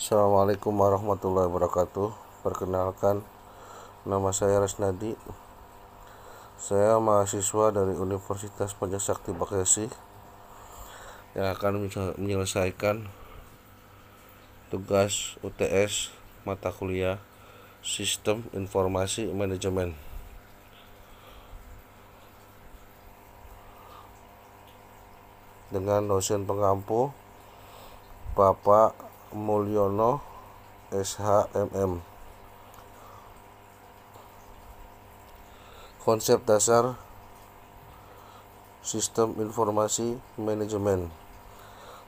Assalamualaikum warahmatullahi wabarakatuh. Perkenalkan, nama saya Resnadi. Saya mahasiswa dari Universitas Pancasakti Bekasi yang akan menyelesaikan tugas UTS mata kuliah Sistem Informasi Manajemen. Dengan dosen pengampu Bapak Mulyono SHMM. Konsep dasar Sistem Informasi Manajemen.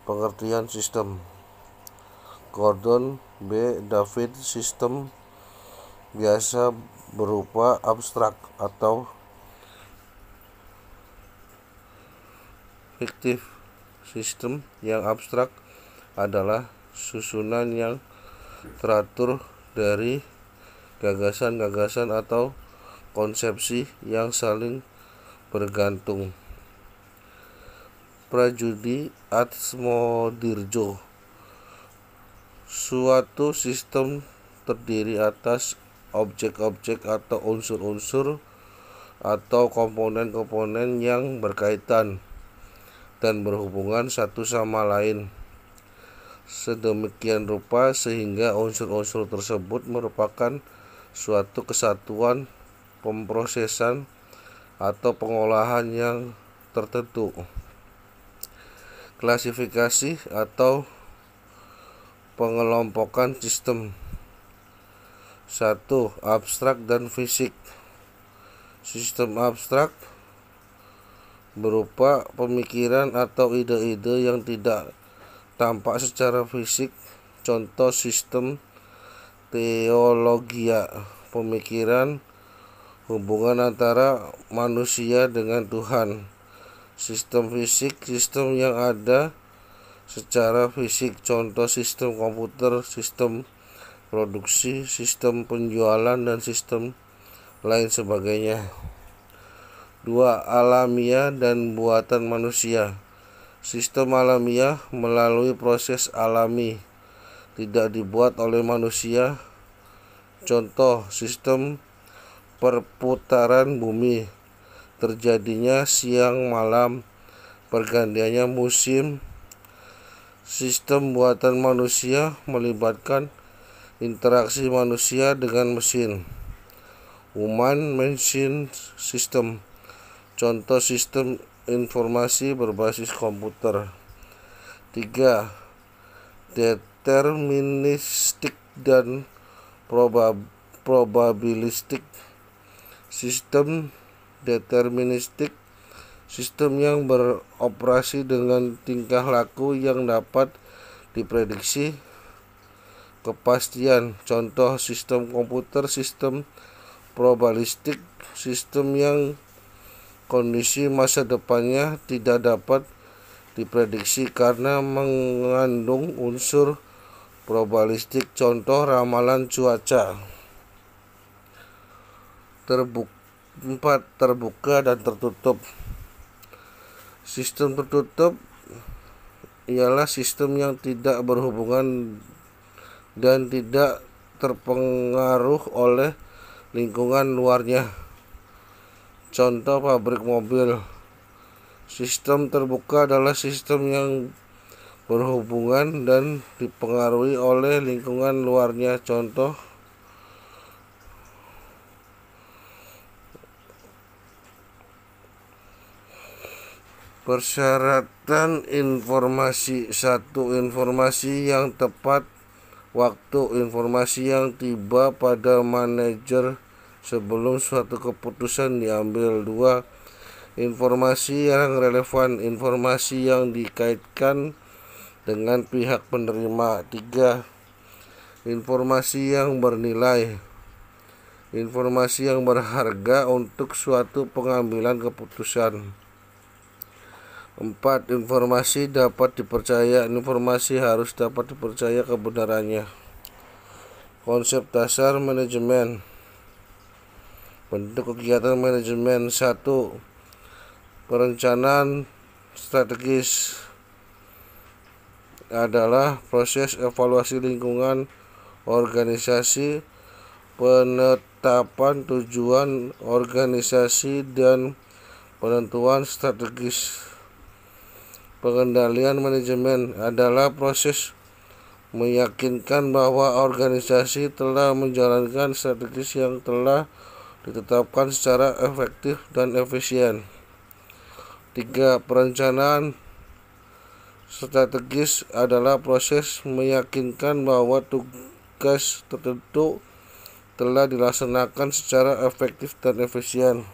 Pengertian sistem. Gordon B. David, sistem biasa berupa abstrak atau fiktif. Sistem yang abstrak adalah susunan yang teratur dari gagasan-gagasan atau konsepsi yang saling bergantung. Prajudi Atmodirjo. Suatu sistem terdiri atas objek-objek atau unsur-unsur atau komponen-komponen yang berkaitan dan berhubungan satu sama lain sedemikian rupa sehingga unsur-unsur tersebut merupakan suatu kesatuan pemrosesan atau pengolahan yang tertentu. Klasifikasi atau pengelompokan sistem. 1. Abstrak dan fisik. Sistem abstrak berupa pemikiran atau ide-ide yang tidak tampak secara fisik. Contoh sistem teologia, pemikiran hubungan antara manusia dengan Tuhan. Sistem fisik, sistem yang ada secara fisik. Contoh sistem komputer, sistem produksi, sistem penjualan, dan sistem lain sebagainya. 2. Alamiah dan buatan manusia. Sistem alamiah melalui proses alami, tidak dibuat oleh manusia. Contoh sistem perputaran bumi, terjadinya siang malam, pergantiannya musim. Sistem buatan manusia melibatkan interaksi manusia dengan mesin. Human machine system. Contoh sistem informasi berbasis komputer. 3. Deterministik dan probabilistik. Sistem deterministik, sistem yang beroperasi dengan tingkah laku yang dapat diprediksi kepastian. Contoh sistem komputer. Sistem probabilistik, sistem yang kondisi masa depannya tidak dapat diprediksi karena mengandung unsur probabilistik. Contoh ramalan cuaca. 4. Terbuka dan tertutup. Sistem tertutup ialah sistem yang tidak berhubungan dan tidak terpengaruh oleh lingkungan luarnya. Contoh pabrik mobil. Sistem terbuka adalah sistem yang berhubungan dan dipengaruhi oleh lingkungan luarnya. Contoh persyaratan informasi. 1. Informasi yang tepat waktu. Informasi yang tiba pada manajer sebelum suatu keputusan diambil. 2. Informasi yang relevan. Informasi yang dikaitkan dengan pihak penerima. 3. Informasi yang bernilai. Informasi yang berharga untuk suatu pengambilan keputusan. 4. Informasi dapat dipercaya. Informasi harus dapat dipercaya kebenarannya. Konsep dasar manajemen. Bentuk kegiatan manajemen. 1. Perencanaan strategis. adalah proses evaluasi lingkungan organisasi, penetapan tujuan organisasi, dan penentuan strategis. Pengendalian manajemen adalah proses meyakinkan bahwa organisasi telah menjalankan strategis yang telah ditetapkan secara efektif dan efisien. 3. Perencanaan strategis adalah proses meyakinkan bahwa tugas tertentu telah dilaksanakan secara efektif dan efisien.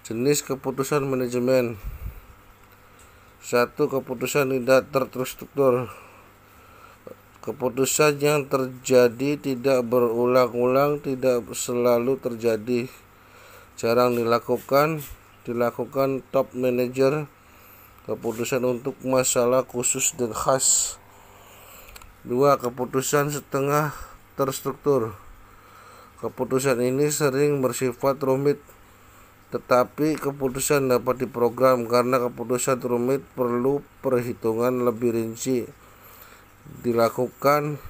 Jenis keputusan manajemen. 1. Keputusan tidak terstruktur. Keputusan yang terjadi tidak berulang-ulang, tidak selalu terjadi, jarang dilakukan top manager. Keputusan untuk masalah khusus dan khas. 2. Keputusan setengah terstruktur. Keputusan ini sering bersifat rumit, tetapi keputusan dapat diprogram karena keputusan rumit perlu perhitungan lebih rinci. Dilakukan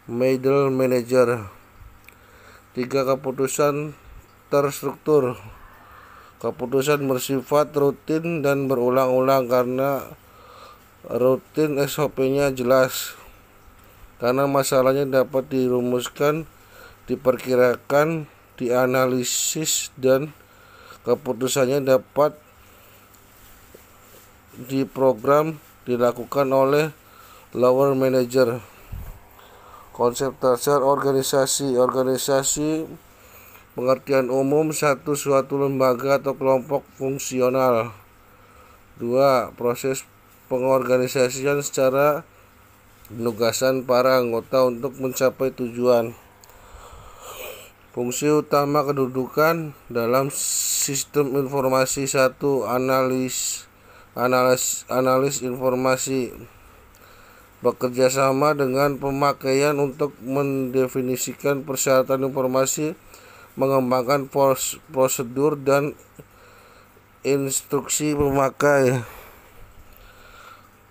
middle manager. 3. Keputusan terstruktur. Keputusan bersifat rutin dan berulang-ulang karena rutin, SOP-nya jelas. Karena masalahnya dapat dirumuskan, diperkirakan, dianalisis, dan keputusannya dapat diprogram. Dilakukan oleh lower manager. Konsep dasar organisasi. Organisasi pengertian umum: 1. Suatu lembaga atau kelompok fungsional. 2. Proses pengorganisasian secara penugasan para anggota untuk mencapai tujuan. Fungsi utama kedudukan dalam sistem informasi. 1. Analis informasi. Bekerja sama dengan pemakaian untuk mendefinisikan persyaratan informasi, mengembangkan prosedur dan instruksi pemakai.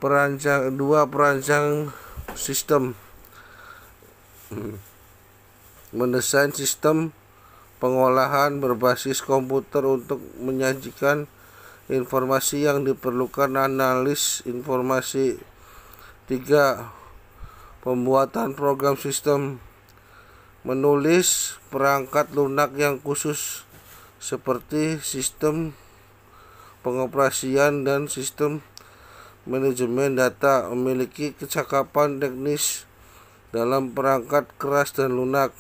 2. Perancang sistem. Mendesain sistem pengolahan berbasis komputer untuk menyajikan informasi yang diperlukan. Analis informasi. 3. Pembuatan program sistem. Menulis perangkat lunak yang khusus seperti sistem pengoperasian dan sistem manajemen data. Memiliki kecakapan teknis dalam perangkat keras dan lunak.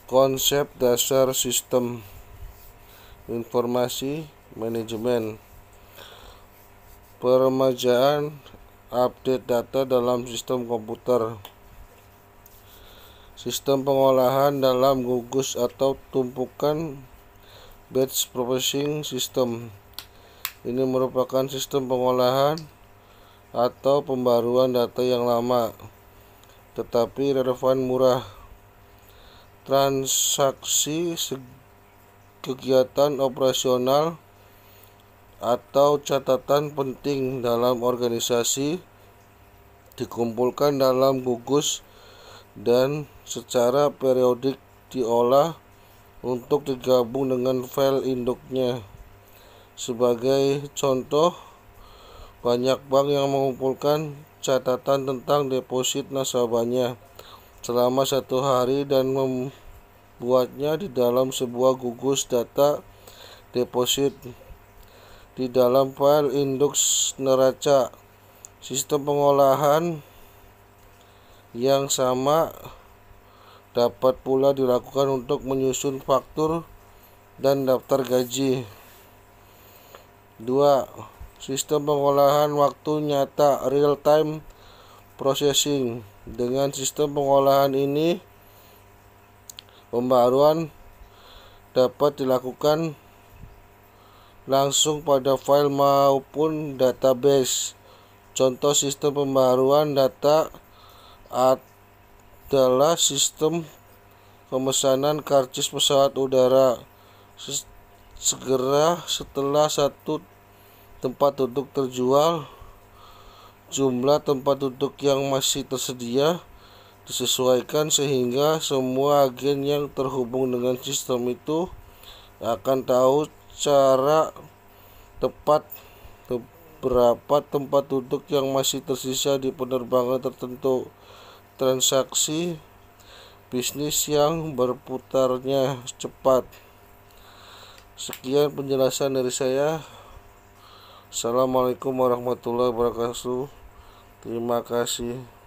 Konsep dasar sistem informasi manajemen. Peremajaan update data dalam sistem komputer. Sistem pengolahan dalam gugus atau tumpukan. Batch processing system. Ini merupakan sistem pengolahan atau pembaruan data yang lama tetapi relevan, murah. Transaksi kegiatan operasional atau catatan penting dalam organisasi dikumpulkan dalam gugus dan secara periodik diolah untuk digabung dengan file induknya. Sebagai contoh, banyak bank yang mengumpulkan catatan tentang deposit nasabahnya selama 1 hari dan membuatnya di dalam sebuah gugus data deposit di dalam file induk neraca. Sistem pengolahan yang sama dapat pula dilakukan untuk menyusun faktur dan daftar gaji. 2. Sistem pengolahan waktu nyata, real time processing. Dengan sistem pengolahan ini, pembaruan dapat dilakukan langsung pada file maupun database. Contoh sistem pembaruan data adalah sistem pemesanan karcis pesawat udara. Segera setelah satu tempat duduk terjual. Jumlah tempat duduk yang masih tersedia disesuaikan sehingga semua agen yang terhubung dengan sistem itu akan tahu cara tepat berapa tempat duduk yang masih tersisa di penerbangan tertentu. Transaksi bisnis yang berputarnya cepat. Sekian penjelasan dari saya. Assalamualaikum warahmatullahi wabarakatuh. Terima kasih.